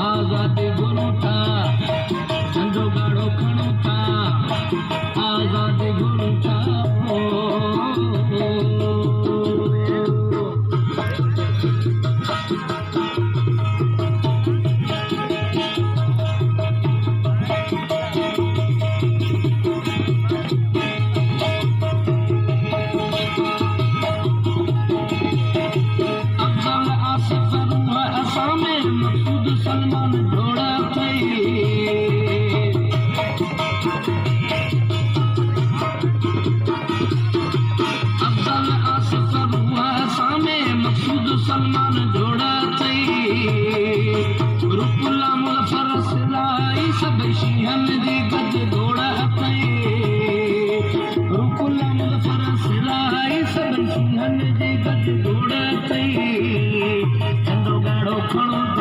आजादी गुरु था झंडो गाड़ो खणो था आजादी गुरु था सलमान घोड़ा थई अफजल आसफर हुआ सामे मकसूद सलमान घोड़ा थई रुकुल्ला मुजफ्फर सिलाई सब शीहन दी गद घोड़ा थई रुकुल्ला मुजफ्फर सिलाई सब शीहन दी गद घोड़ा थई झंडो गाड़ो खणो